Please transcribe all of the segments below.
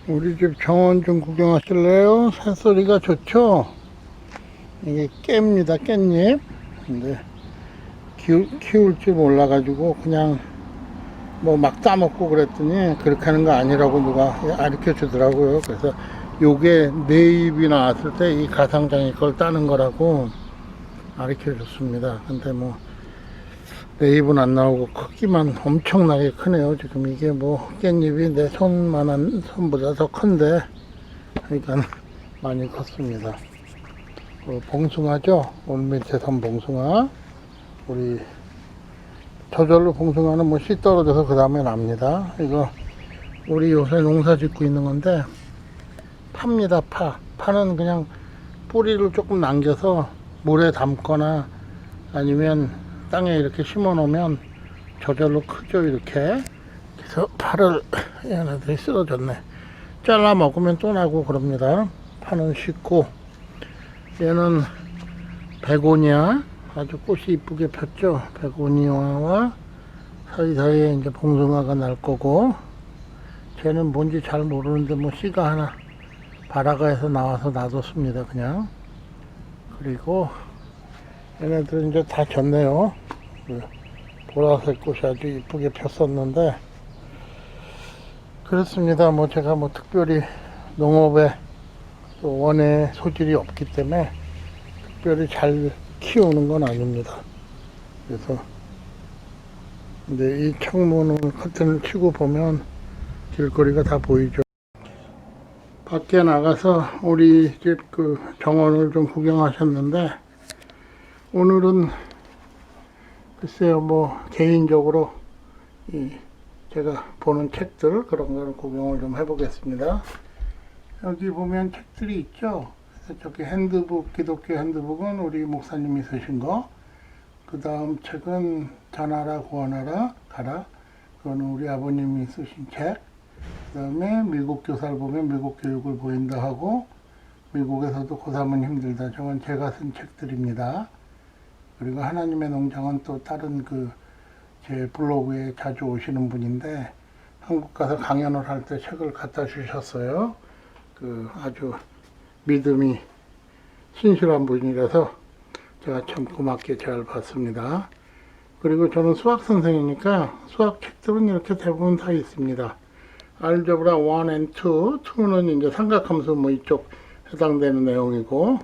우리 집 정원 좀 구경하실래요? 새소리가 좋죠? 이게 깨입니다, 깻잎. 근데 키울 줄 몰라가지고 그냥 뭐 막 따먹고 그랬더니 그렇게 하는 거 아니라고 누가 가르쳐 주더라고요. 그래서 요게 네 잎이 나왔을 때 이 가상장이 걸 따는 거라고 가르쳐 줬습니다. 근데 뭐 네 잎은 안 나오고 크기만 엄청나게 크네요. 지금 이게 뭐 깻잎이 내 손만한 손보다 더 큰데 그러니까 많이 컸습니다. 봉숭아죠. 올밑에선 봉숭아. 우리 저절로 봉숭아는 뭐 씨 떨어져서 그 다음에 납니다. 이거 우리 요새 농사 짓고 있는 건데 팝니다. 파는 그냥 뿌리를 조금 남겨서 물에 담거나 아니면 땅에 이렇게 심어 놓으면 저절로 크죠. 이렇게. 그래서 파를 얘네들이 쓰러졌네. 잘라 먹으면 또 나고 그럽니다. 파는 쉽고. 얘는 베고니아, 아주 꽃이 이쁘게 폈죠. 베고니아와 사이사이에 이제 봉숭아가 날 거고, 쟤는 뭔지 잘 모르는데 뭐 씨가 하나 바라가에서 나와서 놔뒀습니다. 그냥. 그리고 얘네들은 이제 다 졌네요. 보라색 꽃이 아주 이쁘게 폈었는데, 그렇습니다. 뭐 제가 뭐 특별히 농업에 또 원예 소질이 없기 때문에 특별히 잘 키우는 건 아닙니다. 그래서 근데 이 창문을 커튼을 치고 보면 길거리가 다 보이죠. 밖에 나가서 우리 집 그 정원을 좀 구경하셨는데, 오늘은 글쎄요 뭐 개인적으로 제가 보는 책들 그런 거를 구경을 좀 해보겠습니다. 여기 보면 책들이 있죠. 그래서 저기 핸드북, 기독교 핸드북은 우리 목사님이 쓰신 거. 그 다음 책은 전하라 구원하라 가라. 그거는 우리 아버님이 쓰신 책. 그 다음에 미국 교사를 보면 미국 교육을 보인다 하고, 미국에서도 고3은 힘들다. 저건 제가 쓴 책들입니다. 그리고 하나님의 농장은 또 다른 제 블로그에 자주 오시는 분인데, 한국 가서 강연을 할 때 책을 갖다 주셨어요. 아주 믿음이 신실한 분이라서 제가 참 고맙게 잘 봤습니다. 그리고 저는 수학 선생이니까 수학 책들은 이렇게 대부분 다 있습니다. 알제브라 1 and 2, 2는 이제 삼각함수 뭐 이쪽 해당되는 내용이고,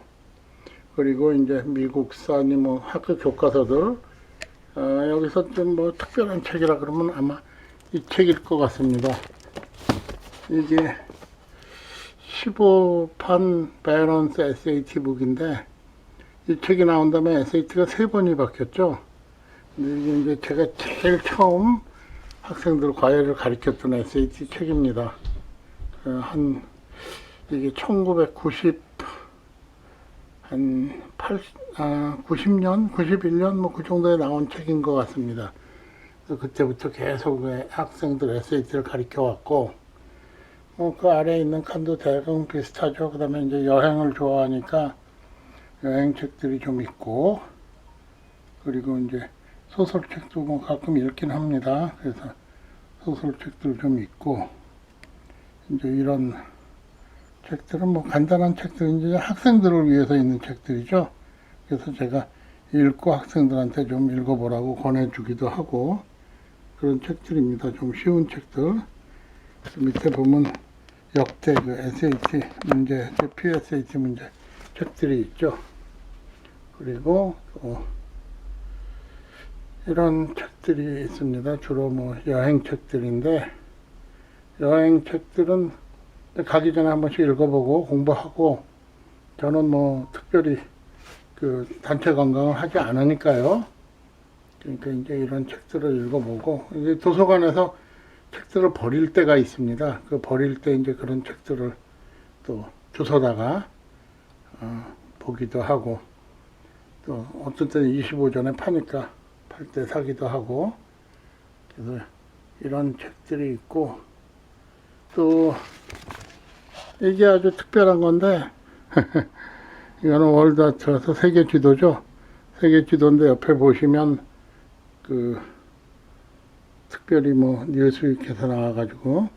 그리고 이제 미국사니 뭐 학교 교과서들, 여기서 좀 뭐 특별한 책이라 그러면 아마 이 책일 것 같습니다. 이게 15판 밸런스 SAT 북인데, 이 책이 나온 다음에 SAT가 3번이 바뀌었죠. 근데 이게 이제 제가 제일 처음 학생들 과외를 가르쳤던 SAT 책입니다. 이게 1990, 90년, 91년 뭐 그 정도에 나온 책인 것 같습니다. 그래서 그때부터 계속 학생들 SAT를 가르쳐 왔고, 그 아래에 있는 칸도 대강 비슷하죠. 그 다음에 이제 여행을 좋아하니까 여행책들이 좀 있고, 그리고 이제 소설책도 뭐 가끔 읽긴 합니다. 그래서 소설책들 좀 있고, 이제 이런 책들은 뭐 간단한 책들인지 학생들을 위해서 있는 책들이죠. 그래서 제가 읽고 학생들한테 좀 읽어보라고 권해주기도 하고, 그런 책들입니다. 좀 쉬운 책들. 밑에 보면 역대 SAT 문제, PSAT 문제 책들이 있죠. 그리고 또 이런 책들이 있습니다. 주로 뭐 여행 책들인데, 여행 책들은 가기 전에 한 번씩 읽어보고 공부하고, 저는 뭐 특별히 단체 관광을 하지 않으니까요. 그러니까 이제 이런 책들을 읽어보고, 이제 도서관에서 책들을 버릴 때가 있습니다. 버릴 때 이제 그런 책들을 또 주워다가 보기도 하고, 또 어떤 때는 25전에 파니까 팔 때 사기도 하고, 그래서 이런 책들이 있고, 또 이게 아주 특별한 건데 이거는 월드 아트라서 세계 지도죠. 세계 지도인데 옆에 보시면 특별히 뭐 뉴스위크에서 나와가지고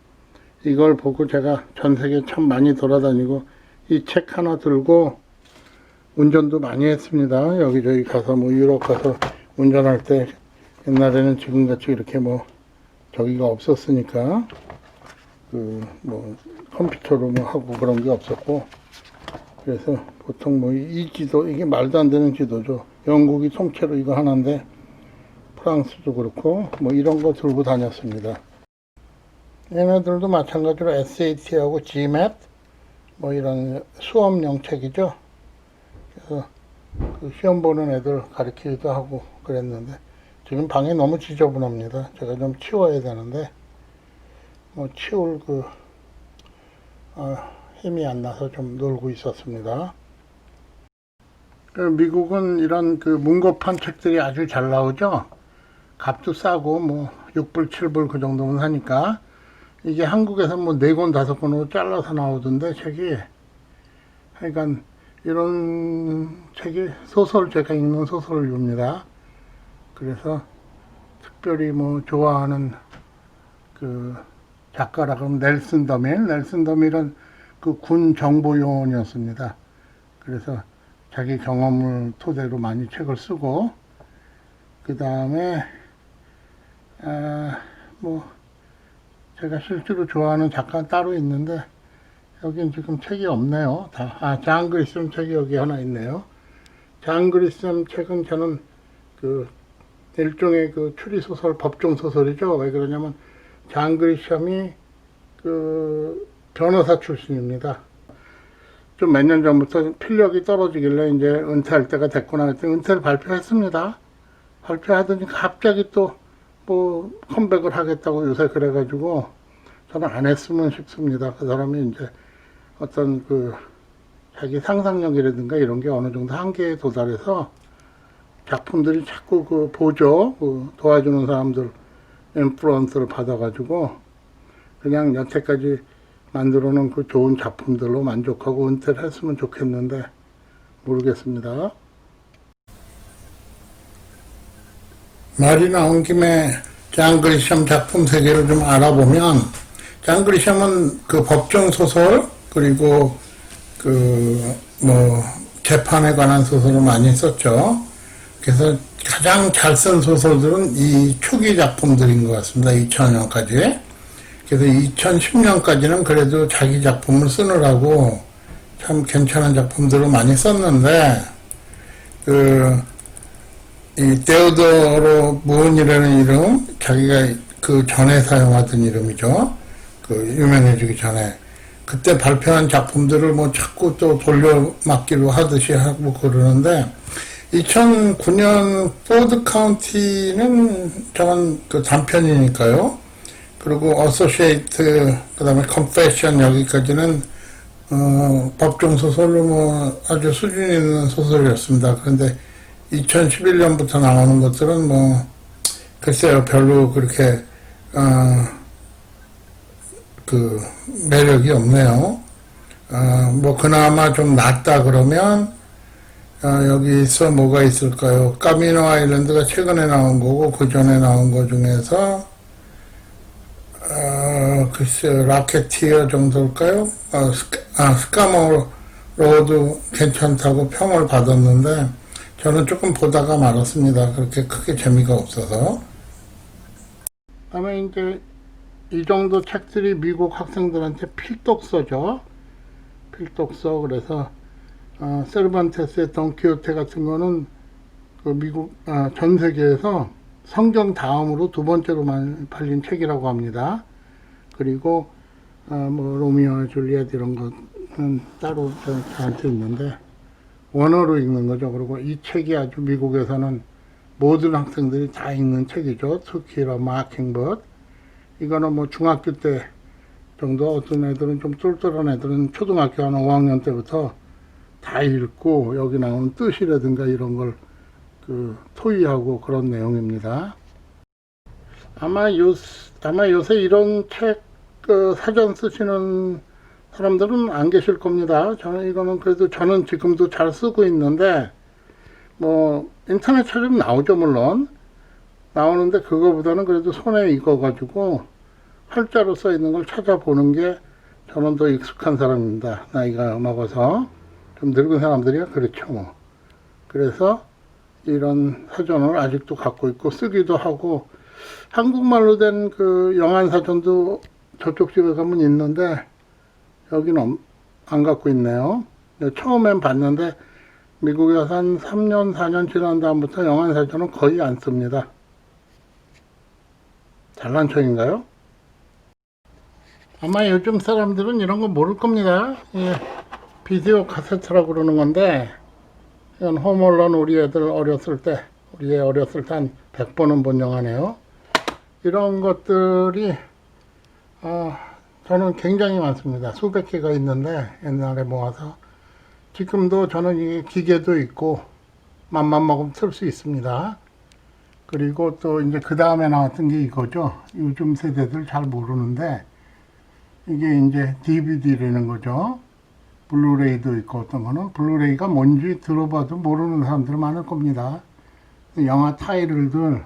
이걸 보고 제가 전 세계 참 많이 돌아다니고 이 책 하나 들고 운전도 많이 했습니다. 여기저기 가서 뭐 유럽 가서 운전할 때 옛날에는 지금같이 이렇게 뭐 저기가 없었으니까 그 뭐 컴퓨터로 뭐 하고 그런 게 없었고, 그래서 보통 뭐 이 지도, 이게 말도 안 되는 지도죠. 영국이 통째로 이거 하나인데 프랑스도 그렇고 뭐 이런 거 들고 다녔습니다. 얘네들도 마찬가지로 SAT하고 GMAT 뭐 이런 수업용 책이죠. 그래서 그 시험 보는 애들 가르치기도 하고 그랬는데 지금 방이 너무 지저분합니다. 제가 좀 치워야 되는데 뭐 치울 힘이 안 나서 좀 놀고 있었습니다. 미국은 이런 그 문고판 책들이 아주 잘 나오죠. 값도 싸고 뭐 6불, 7불 그 정도면 하니까. 이게 한국에서 뭐 4권, 5권으로 잘라서 나오던데 책이. 하여간 이런 책이 소설, 제가 읽는 소설류입니다. 그래서 특별히 뭐 좋아하는 그 작가라 그러면 넬슨 더밀은 그 군 정보요원이었습니다. 그래서 자기 경험을 토대로 많이 책을 쓰고, 그 다음에 뭐 제가 실제로 좋아하는 작가는 따로 있는데 여긴 지금 책이 없네요. 잔 그리썸 책이 여기 하나 있네요. 잔 그리썸 책은 저는 그 일종의 그 추리소설, 법정소설이죠. 왜 그러냐면 잔 그리썸이 그 변호사 출신입니다. 좀 몇 년 전부터 필력이 떨어지길래 이제 은퇴할 때가 됐구나 했더니 은퇴를 발표했습니다. 발표하더니 갑자기 또 뭐 컴백을 하겠다고 요새 그래가지고 저는 안 했으면 싶습니다. 그 사람이 이제 어떤 그 자기 상상력이라든가 이런 게 어느 정도 한계에 도달해서 작품들이 자꾸 그 보조, 그 도와주는 사람들 인플루언스를 받아가지고 그냥 여태까지 만들어 놓은 그 좋은 작품들로 만족하고 은퇴를 했으면 좋겠는데 모르겠습니다. 말이 나온 김에 잔 그리썸 작품 세계를 좀 알아보면, 잔 그리썸은 그 법정 소설 그리고 그 뭐 재판에 관한 소설을 많이 썼죠. 그래서 가장 잘 쓴 소설들은 이 초기 작품들인 것 같습니다. 2000년까지. 그래서 2010년까지는 그래도 자기 작품을 쓰느라고 참 괜찮은 작품들을 많이 썼는데, 이 데오도로 무은이라는 이름, 자기가 그 전에 사용하던 이름이죠. 그 유명해지기 전에. 그때 발표한 작품들을 뭐 자꾸 또 돌려막기로 하듯이 하고 그러는데, 2009년 포드 카운티는 저건 그 단편이니까요. 그리고 어소시에이트, 그 다음에 컨페션 여기까지는 법정 소설로 뭐 아주 수준 있는 소설이었습니다. 그런데 2011년부터 나오는 것들은 뭐 글쎄요, 별로 그렇게 그 매력이 없네요. 뭐 그나마 좀 낫다 그러면 여기서 뭐가 있을까요? 까미노 아일랜드가 최근에 나온 거고, 그 전에 나온 거 중에서 글쎄요, 라켓티어 정도일까요? 스카모 로드 괜찮다고 평을 받았는데 저는 조금 보다가 말았습니다. 그렇게 크게 재미가 없어서. 다음에 이제 이 정도 책들이 미국 학생들한테 필독서죠. 필독서. 그래서 세르반테스의 돈키호테 같은 거는 그 미국 전 세계에서 성경 다음으로 두 번째로 많이 팔린 책이라고 합니다. 그리고 뭐 로미오와 줄리엣 이런 거는 따로 저한테 있는데 원어로 읽는 거죠. 그리고 이 책이 아주 미국에서는 모든 학생들이 다 읽는 책이죠. 투키라 마킹버드. 이거는 뭐 중학교 때 정도, 어떤 애들은 좀 똘똘한 애들은 초등학교 한 5학년 때부터 다 읽고 여기 나오는 뜻이라든가 이런 걸 그 토의하고 그런 내용입니다. 아마 요새 이런 책 사전 쓰시는 사람들은 안 계실 겁니다. 이거는 그래도 저는 지금도 잘 쓰고 있는데, 뭐 인터넷 찾으면 나오죠. 물론 나오는데 그거보다는 그래도 손에 익어가지고 활자로 써 있는 걸 찾아보는 게 저는 더 익숙한 사람입니다. 나이가 먹어서. 좀 늙은 사람들이야 그렇죠 뭐. 그래서 이런 사전을 아직도 갖고 있고 쓰기도 하고, 한국말로 된 그 영안사전도 저쪽 집에 가면 있는데 여기는 안 갖고 있네요. 처음엔 봤는데 미국에 와서 한 3년 4년 지난 다음부터 영안사전은 거의 안 씁니다. 잘난 척인가요? 아마 요즘 사람들은 이런 거 모를 겁니다. 예, 비디오 카세트라고 그러는 건데, 이건 홈얼런 우리 애 어렸을 때 한 100번은 본 영화네요. 이런 것들이 저는 굉장히 많습니다. 수백 개가 있는데 옛날에 모아서, 지금도 저는 이 기계도 있고 맘만 먹으면 쓸 수 있습니다. 그리고 또 이제 그 다음에 나왔던 게 이거죠. 요즘 세대들 잘 모르는데 이게 이제 DVD라는 거죠. 블루레이도 있고, 어떤 거는 블루레이가 뭔지 들어봐도 모르는 사람들 많을 겁니다. 영화 타이틀들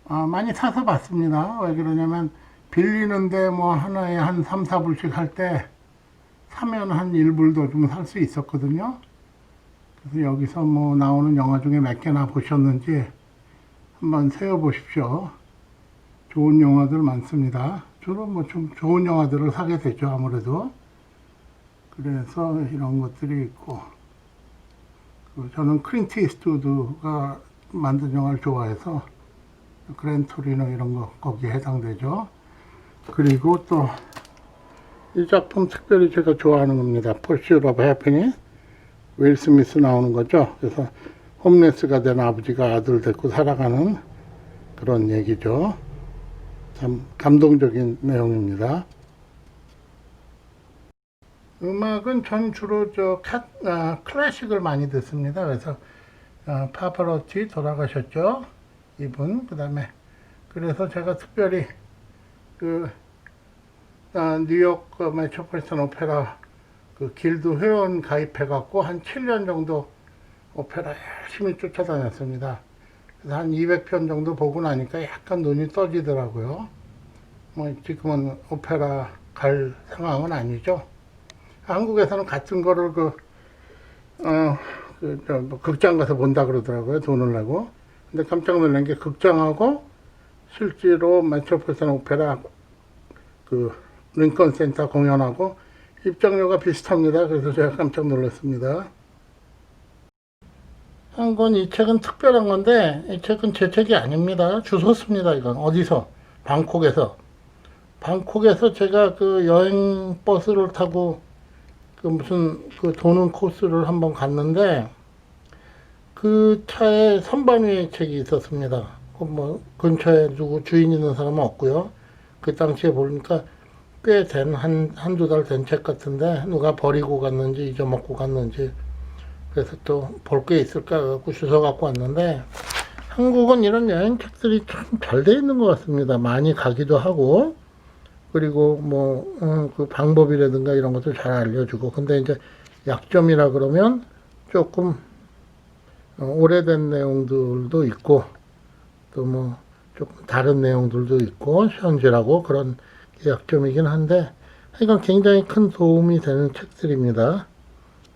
많이 사서 봤습니다. 왜 그러냐면 빌리는데 뭐 하나에 한 3, 4불씩 할 때 사면 한 1불도 좀 살 수 있었거든요. 그래서 여기서 뭐 나오는 영화 중에 몇 개나 보셨는지 한번 세어보십시오. 좋은 영화들 많습니다. 주로 뭐 좀 좋은 영화들을 사게 되죠, 아무래도. 그래서 이런 것들이 있고, 저는 클린트 이스트우드가 만든 영화를 좋아해서 그랜토리노 이런 거 거기에 해당되죠. 그리고 또 이 작품 특별히 제가 좋아하는 겁니다. Pursuit of Happiness. 윌 스미스 나오는 거죠. 그래서 홈레스가 된 아버지가 아들 데리고 살아가는 그런 얘기죠. 참 감동적인 내용입니다. 음악은 전 주로 클래식을 많이 듣습니다. 그래서 파파로티 돌아가셨죠, 이분. 그다음에 그래서 제가 특별히 뉴욕 메트로폴리탄 오페라 길드 회원 가입해 갖고 한 7년 정도 오페라 열심히 쫓아다녔습니다. 그래서 한 200편 정도 보고 나니까 약간 눈이 떠지더라고요. 뭐 지금은 오페라 갈 상황은 아니죠. 한국에서는 같은 거를 극장 가서 본다 그러더라고요. 돈을 내고. 근데 깜짝 놀란 게 극장하고 실제로 메트로폴리탄 오페라 링컨 센터 공연하고 입장료가 비슷합니다. 그래서 제가 깜짝 놀랐습니다. 한 건 이 책은 특별한 건데, 이 책은 제 책이 아닙니다. 주웠습니다. 이건 어디서? 방콕에서 제가 여행 버스를 타고 무슨 도는 코스를 한번 갔는데, 그 차에 선반 위에 책이 있었습니다. 뭐 근처에 누구 주인 있는 사람은 없고요. 그 당시에 보니까 꽤 된 한두 달 된 책 같은데, 누가 버리고 갔는지 잊어먹고 갔는지, 그래서 또 볼 게 있을까 갖고 주워 갖고 왔는데, 한국은 이런 여행 책들이 참 잘 돼 있는 것 같습니다. 많이 가기도 하고, 그리고 그 방법이라든가 이런 것도 잘 알려주고. 근데 이제 약점이라 그러면 조금 오래된 내용들도 있고, 또 뭐 조금 다른 내용들도 있고, 현재라고 그런 약점이긴 한데, 이건 굉장히 큰 도움이 되는 책들입니다.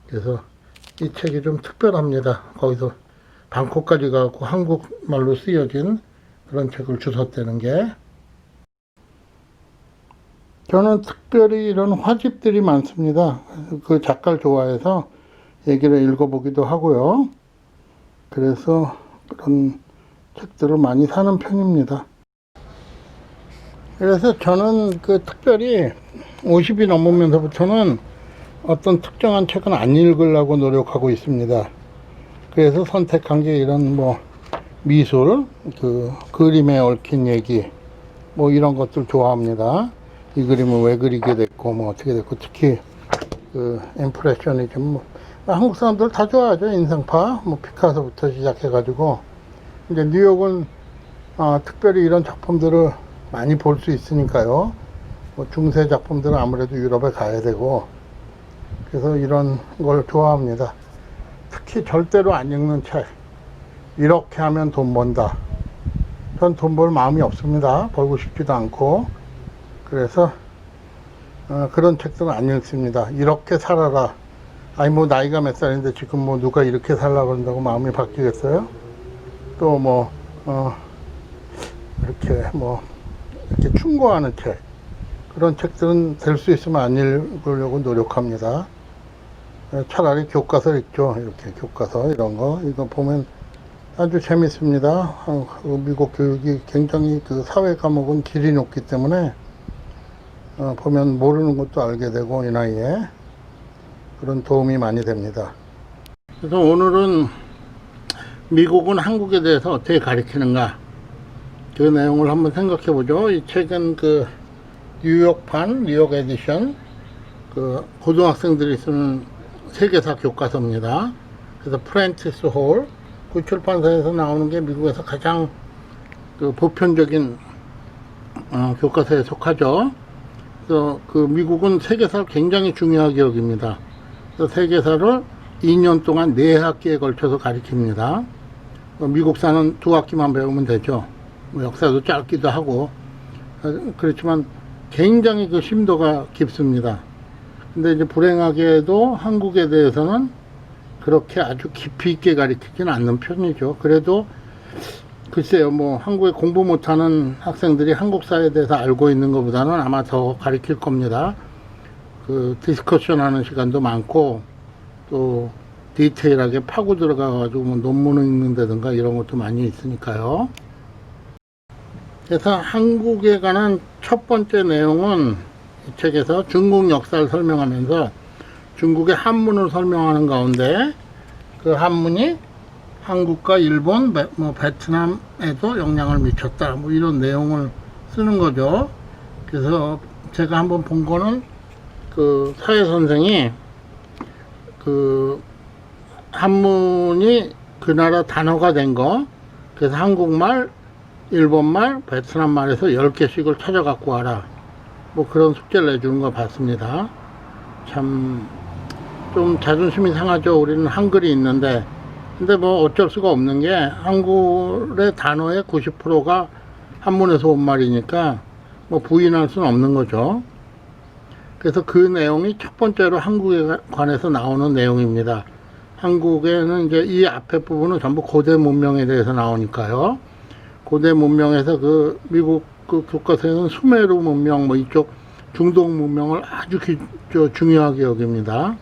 그래서 이 책이 좀 특별합니다. 거기서 방콕까지 가고 한국말로 쓰여진 그런 책을 주웠다는 게. 저는 특별히 이런 화집들이 많습니다. 그 작가를 좋아해서 얘기를 읽어보기도 하고요. 그래서 그런 책들을 많이 사는 편입니다. 그래서 저는 특별히 50이 넘으면서부터는 어떤 특정한 책은 안 읽으려고 노력하고 있습니다. 그래서 선택한 게 이런 미술, 그림에 얽힌 얘기, 이런 것들 좋아합니다. 이 그림은 왜 그리게 됐고, 어떻게 됐고, 특히 임프레셔니즘, 한국 사람들 다 좋아하죠. 인상파, 피카소부터 시작해가지고. 이제 뉴욕은 특별히 이런 작품들을 많이 볼 수 있으니까요. 중세 작품들은 아무래도 유럽에 가야 되고, 그래서 이런 걸 좋아합니다. 특히 절대로 안 읽는 책. 이렇게 하면 돈 번다. 전 돈 벌 마음이 없습니다. 벌고 싶지도 않고. 그래서 그런 책들은 안 읽습니다. 이렇게 살아라. 아니 뭐 나이가 몇 살인데 지금 뭐 누가 이렇게 살라 그런다고 마음이 바뀌겠어요? 또 뭐 이렇게 뭐 이렇게 충고하는 책, 그런 책들은 될 수 있으면 안 읽으려고 노력합니다. 차라리 교과서 읽죠. 이렇게 교과서 이런 거 이거 보면 아주 재밌습니다. 미국 교육이 굉장히 그 사회 과목은 질이 높기 때문에 보면 모르는 것도 알게 되고 이 나이에 그런 도움이 많이 됩니다. 그래서 오늘은 미국은 한국에 대해서 어떻게 가르치는가 그 내용을 한번 생각해 보죠. 이 책은 그 뉴욕판, 뉴욕 에디션 그 고등학생들이 쓰는 세계사 교과서입니다. 그래서 프랜티스 홀 그 출판사에서 나오는 게 미국에서 가장 그 보편적인 교과서에 속하죠. 그래서 그 미국은 세계사를 굉장히 중요하게 여깁니다. 그래서 세계사를 2년 동안 4학기에 걸쳐서 가르칩니다. 미국사는 2학기만 배우면 되죠. 뭐 역사도 짧기도 하고 그렇지만 굉장히 그 심도가 깊습니다. 근데 이제 불행하게도 한국에 대해서는 그렇게 아주 깊이 있게 가르치지는 않는 편이죠. 그래도 글쎄요, 뭐 한국에 공부 못하는 학생들이 한국사에 대해서 알고 있는 것보다는 아마 더 가르칠 겁니다. 그 디스커션 하는 시간도 많고 또 디테일하게 파고 들어가 가지고 뭐 논문을 읽는다든가 이런 것도 많이 있으니까요. 그래서 한국에 관한 첫 번째 내용은 이 책에서 중국 역사를 설명하면서 중국의 한문을 설명하는 가운데 그 한문이 한국과 일본, 뭐 베트남에도 영향을 미쳤다. 뭐 이런 내용을 쓰는 거죠. 그래서 제가 한번 본 거는 그 사회 선생이 그 한문이 그 나라 단어가 된 거, 그래서 한국말, 일본말, 베트남말에서 10개씩을 찾아 갖고 와라. 뭐 그런 숙제를 내주는 거 봤습니다. 참 좀 자존심이 상하죠. 우리는 한글이 있는데. 근데 뭐 어쩔 수가 없는 게 한글의 단어의 90%가 한문에서 온 말이니까 뭐 부인할 수는 없는 거죠. 그래서 그 내용이 첫 번째로 한국에 관해서 나오는 내용입니다. 한국에는 이제 이 앞에 부분은 전부 고대 문명에 대해서 나오니까요. 고대 문명에서 그 미국 그 교과서에는 수메르 문명 뭐 이쪽 중동 문명을 아주 중요하게 여깁니다.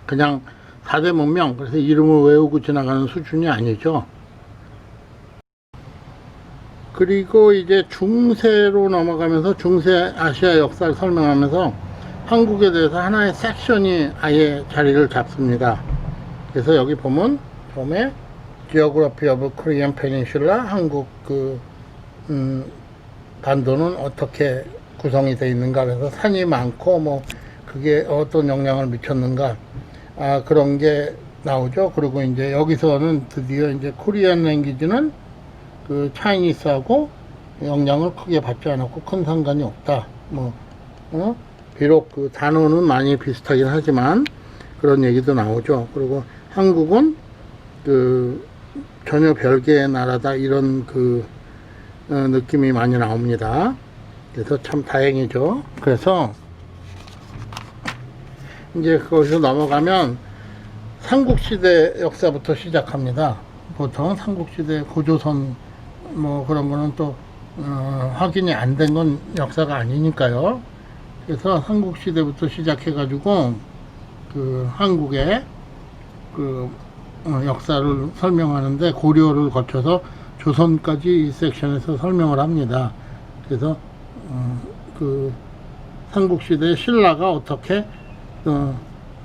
그냥 4대 문명, 그래서 이름을 외우고 지나가는 수준이 아니죠. 그리고 이제 중세로 넘어가면서 중세 아시아 역사를 설명하면서 한국에 대해서 하나의 섹션이 아예 자리를 잡습니다. 그래서 여기 보면 처음에 Geography of Korean Peninsula, 한국 그 반도는 어떻게 구성이 되어 있는가, 그래서 산이 많고 뭐 그게 어떤 영향을 미쳤는가, 그런 게 나오죠. 그리고 이제 여기서는 드디어 이제 코리안 랭귀지는 그 차이니스하고 영향을 크게 받지 않았고 큰 상관이 없다. 뭐 비록 그 단어는 많이 비슷하긴 하지만 그런 얘기도 나오죠. 그리고 한국은 그 전혀 별개의 나라다, 이런 그 느낌이 많이 나옵니다. 그래서 참 다행이죠. 그래서 이제 거기서 넘어가면 삼국시대 역사부터 시작합니다. 보통 삼국시대 고조선 뭐 그런 거는 또 확인이 안 된 건 역사가 아니니까요. 그래서 삼국시대부터 시작해 가지고 그 한국의 그 역사를 설명하는데 고려를 거쳐서 조선까지 이 섹션에서 설명을 합니다. 그래서 그 삼국시대 신라가 어떻게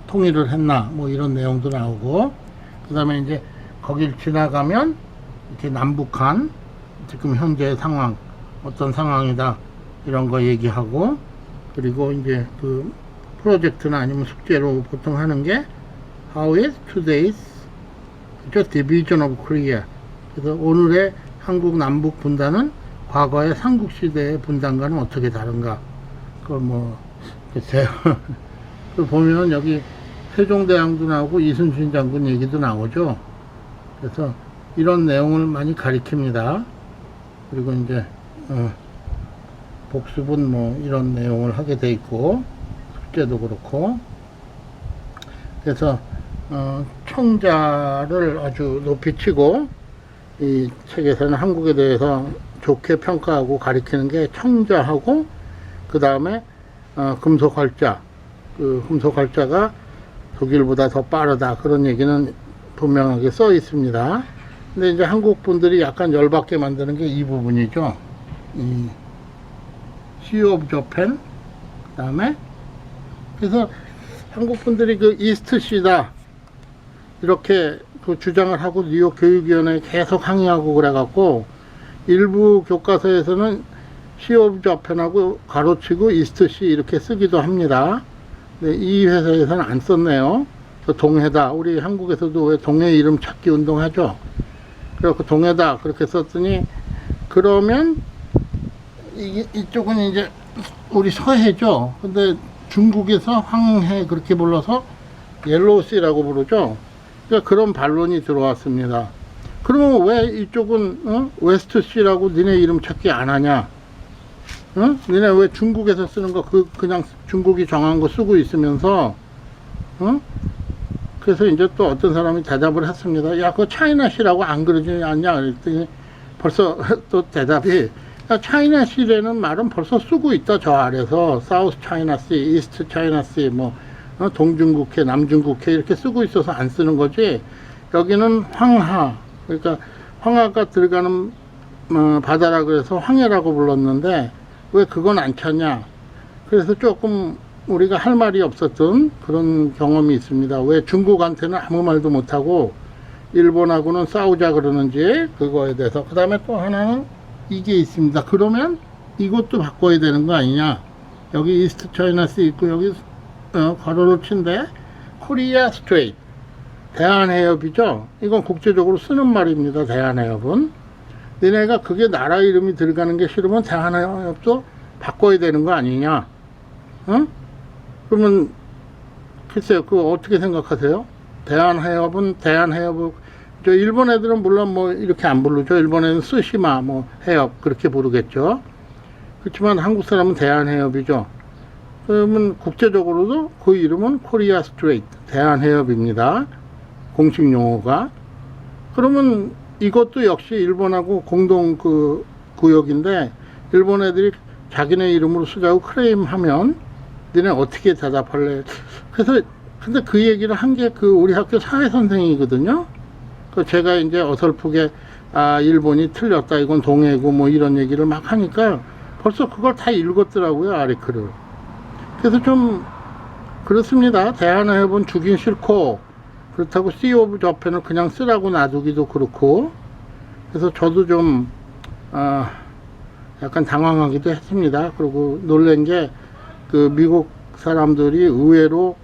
통일을 했나 뭐 이런 내용도 나오고, 그 다음에 이제 거길 지나가면 이렇게 남북한 지금 현재 상황 어떤 상황이다 이런 거 얘기하고, 그리고 이제 그 프로젝트나 아니면 숙제로 보통 하는 게 How is today's division of Korea. 그래서 오늘의 한국 남북 분단은 과거의 삼국시대의 분단과는 어떻게 다른가. 그걸 뭐 글쎄요. 보면 여기 세종대왕도 나오고 이순신 장군 얘기도 나오죠. 그래서 이런 내용을 많이 가리킵니다. 그리고 이제 복습은 뭐 이런 내용을 하게 돼 있고, 숙제도 그렇고. 그래서 청자를 아주 높이 치고, 이 책에서는 한국에 대해서 좋게 평가하고 가리키는 게 청자하고, 그 다음에 금속활자, 그 금속활자가 독일보다 더 빠르다, 그런 얘기는 분명하게 써 있습니다. 근데 이제 한국 분들이 약간 열받게 만드는 게 이 부분이죠. 이 Sea of Japan, 그 다음에 그래서 한국 분들이 그 이스트 시다 이렇게 그 주장을 하고 뉴욕 교육위원회에 계속 항의하고 그래갖고 일부 교과서에서는 Sea of Japan하고 가로치고 이스트 시 이렇게 쓰기도 합니다. 근데 이 회사에서는 안 썼네요. 동해다. 우리 한국에서도 왜 동해 이름 찾기 운동 하죠? 그래갖고 동해다 그렇게 썼더니, 그러면 이쪽은 이제 우리 서해죠. 근데 중국에서 황해 그렇게 불러서 옐로우시라고 부르죠. 그러니까 그런 반론이 들어왔습니다. 그러면 왜 이쪽은 웨스트시라고 니네 이름 찾기 안 하냐? 니네 왜 중국에서 쓰는 거 그냥 중국이 정한 거 쓰고 있으면서 그래서 이제 또 어떤 사람이 대답을 했습니다. 야, 그거 차이나시라고 안 그러지 않냐? 그랬더니 벌써 또 대답이, 차이나시라는 말은 벌써 쓰고 있다. 저 아래서 사우스 차이나시, 이스트 차이나시, 뭐 동중국해, 남중국해 이렇게 쓰고 있어서 안 쓰는 거지. 여기는 황하, 그러니까 황하가 들어가는 바다라 그래서 황해라고 불렀는데 왜 그건 안 찾냐? 그래서 조금 우리가 할 말이 없었던 그런 경험이 있습니다. 왜 중국한테는 아무 말도 못하고 일본하고는 싸우자 그러는지, 그거에 대해서. 그 다음에 또 하나는 이게 있습니다. 그러면 이것도 바꿔야 되는 거 아니냐? 여기 이스트 차이나스 있고 여기 가로를 친데 코리아 스트레이트, 대한해협이죠. 이건 국제적으로 쓰는 말입니다. 대한해협은. 니네가 그게 나라 이름이 들어가는 게 싫으면 대한해협도 바꿔야 되는 거 아니냐? 그러면 글쎄요, 그거 어떻게 생각하세요? 대한해협은 대한해협, 저 일본 애들은 물론 뭐 이렇게 안 부르죠. 일본 애들은 스시마 뭐 해협 그렇게 부르겠죠. 그렇지만 한국 사람은 대한해협이죠. 그러면 국제적으로도 그 이름은 코리아 스트레이트, 대한해협입니다. 공식 용어가. 그러면 이것도 역시 일본하고 공동 그 구역인데, 일본 애들이 자기네 이름으로 쓰자고 크레임하면 니네 어떻게 대답할래? 그래서 근데 그 얘기를 한 게 그 우리 학교 사회 선생이거든요. 그 제가 이제 어설프게 일본이 틀렸다, 이건 동해고 뭐 이런 얘기를 막 하니까 벌써 그걸 다 읽었더라고요, 아리크를. 그래서 좀 그렇습니다. 대한해협은 주긴 싫고, 그렇다고 Sea of Japan을 그냥 쓰라고 놔두기도 그렇고. 그래서 저도 좀 약간 당황하기도 했습니다. 그리고 놀란 게 그 미국 사람들이 의외로,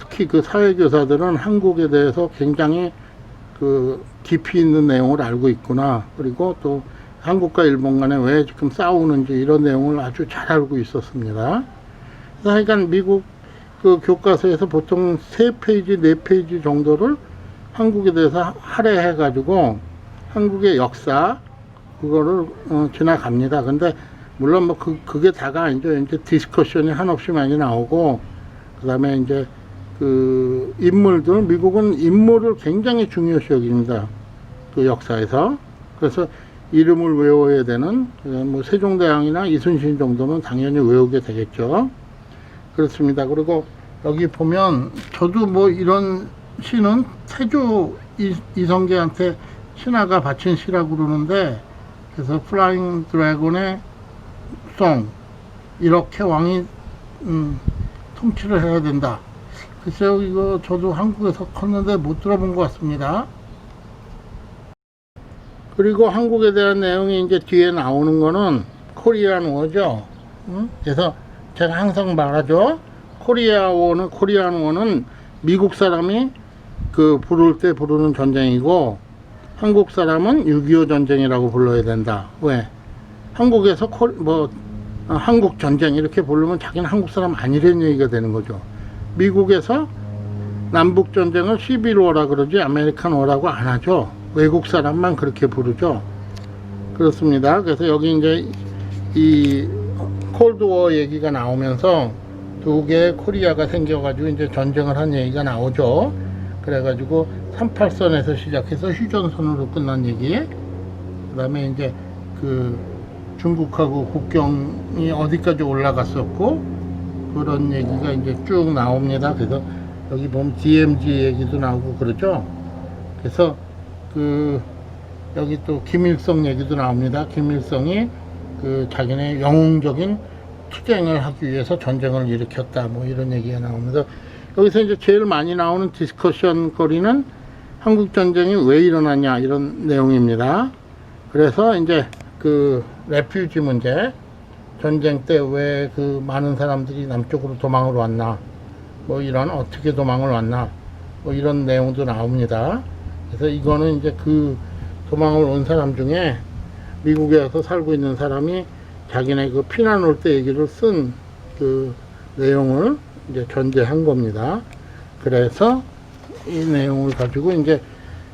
특히 그 사회교사들은 한국에 대해서 굉장히 그 깊이 있는 내용을 알고 있구나. 그리고 또 한국과 일본 간에 왜 지금 싸우는지 이런 내용을 아주 잘 알고 있었습니다. 그래서 하여간 미국 그 교과서에서 보통 3페이지, 4페이지 정도를 한국에 대해서 할애해 가지고 한국의 역사 그거를 지나갑니다. 근데 물론 뭐 그게 다가 아니죠. 이제 디스커션이 한없이 많이 나오고, 그 다음에 이제 그 인물들, 미국은 인물을 굉장히 중요시 여깁니다. 그 역사에서. 그래서 이름을 외워야 되는, 뭐 세종대왕이나 이순신 정도는 당연히 외우게 되겠죠. 그렇습니다. 그리고 여기 보면 저도 뭐 이런 시는 태조 이성계한테 신하가 바친 시라고 그러는데, 그래서 플라잉 드래곤의 송, 이렇게 왕이 통치를 해야 된다. 글쎄요, 이거 저도 한국에서 컸는데 못 들어본 것 같습니다. 그리고 한국에 대한 내용이 이제 뒤에 나오는 거는 코리안 워죠. 그래서 제가 항상 말하죠. 코리안 워는 미국 사람이 그 부를 때 부르는 전쟁이고, 한국 사람은 6.25 전쟁이라고 불러야 된다. 왜? 한국에서 한국 전쟁 이렇게 부르면 자기는 한국 사람 아니라는 얘기가 되는 거죠. 미국에서 남북 전쟁을 시빌워라 그러지 아메리칸 워라고 안 하죠. 외국 사람만 그렇게 부르죠. 그렇습니다. 그래서 여기 이제 이 콜드워 얘기가 나오면서 두 개의 코리아가 생겨가지고 이제 전쟁을 한 얘기가 나오죠. 그래가지고 38선에서 시작해서 휴전선으로 끝난 얘기. 그 다음에 이제 그 중국하고 국경이 어디까지 올라갔었고 그런 얘기가 이제 쭉 나옵니다. 그래서 여기 보면 DMZ 얘기도 나오고 그러죠. 그래서 그 여기 또 김일성 얘기도 나옵니다. 김일성이 그 자기네 영웅적인 투쟁을 하기 위해서 전쟁을 일으켰다 뭐 이런 얘기가 나오면서 여기서 이제 제일 많이 나오는 디스커션 거리는 한국 전쟁이 왜 일어났냐 이런 내용입니다. 그래서 이제 그 레퓨지 문제, 전쟁 때 왜 그 많은 사람들이 남쪽으로 도망을 왔나, 뭐 이런 어떻게 도망을 왔나, 뭐 이런 내용도 나옵니다. 그래서 이거는 이제 그 도망을 온 사람 중에 미국에 와서 살고 있는 사람이 자기네 그 피난 올 때 얘기를 쓴 그 내용을 이제 전제한 겁니다. 그래서 이 내용을 가지고 이제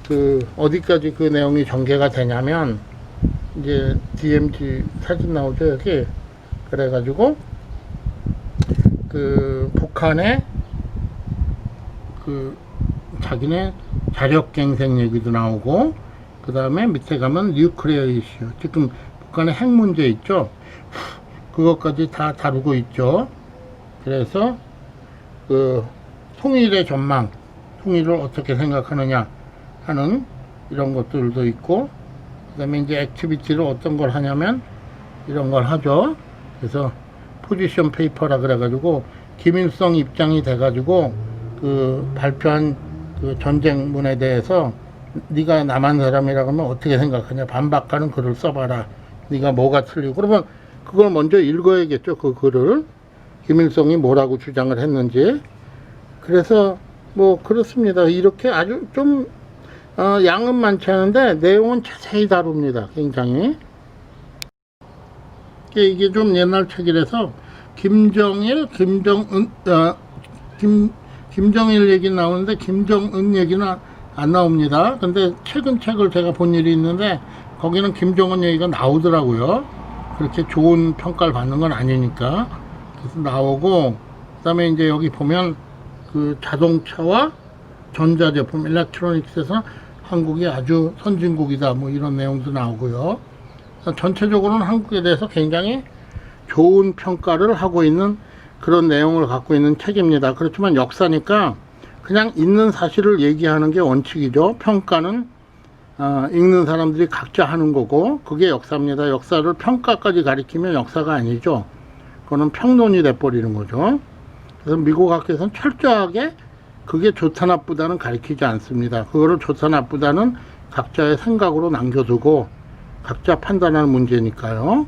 그 어디까지 그 내용이 전개가 되냐면 이제 DMZ 사진 나오죠 여기. 그래가지고 그 북한의 그 자기네 자력갱생 얘기도 나오고 그 다음에 밑에 가면 뉴클리어 이슈, 지금 북한의 핵 문제 있죠. 그것까지 다 다루고 있죠. 그래서 그 통일의 전망, 통일을 어떻게 생각하느냐 하는 이런 것들도 있고, 그 다음에 이제 액티비티를 어떤 걸 하냐면 이런 걸 하죠. 그래서 포지션 페이퍼라 그래가지고 김일성 입장이 돼가지고 그 발표한 그 전쟁문에 대해서 네가 남한 사람이라고 하면 어떻게 생각하냐, 반박하는 글을 써봐라. 네가 뭐가 틀리고, 그러면 그걸 먼저 읽어야겠죠. 그 글을 김일성이 뭐라고 주장을 했는지. 그래서 뭐 그렇습니다. 이렇게 아주 좀 양은 많지 않은데 내용은 자세히 다룹니다. 굉장히. 이게 좀 옛날 책이라서 김정일, 김정일 얘기 나오는데 김정은 얘기는 안 나옵니다. 근데 최근 책을 제가 본 일이 있는데 거기는 김정은 얘기가 나오더라고요. 그렇게 좋은 평가를 받는 건 아니니까. 그래서 나오고, 그 다음에 이제 여기 보면 그 자동차와 전자제품, 일렉트로닉스에서 한국이 아주 선진국이다 뭐 이런 내용도 나오고요. 전체적으로는 한국에 대해서 굉장히 좋은 평가를 하고 있는 그런 내용을 갖고 있는 책입니다. 그렇지만 역사니까 그냥 있는 사실을 얘기하는 게 원칙이죠. 평가는 읽는 사람들이 각자 하는 거고 그게 역사입니다. 역사를 평가까지 가리키면 역사가 아니죠. 그거는 평론이 돼버리는 거죠. 그래서 미국 학교에서는 철저하게 그게 좋다 나쁘다는 가리키지 않습니다. 그거를 좋다 나쁘다는 각자의 생각으로 남겨두고 각자 판단하는 문제니까요.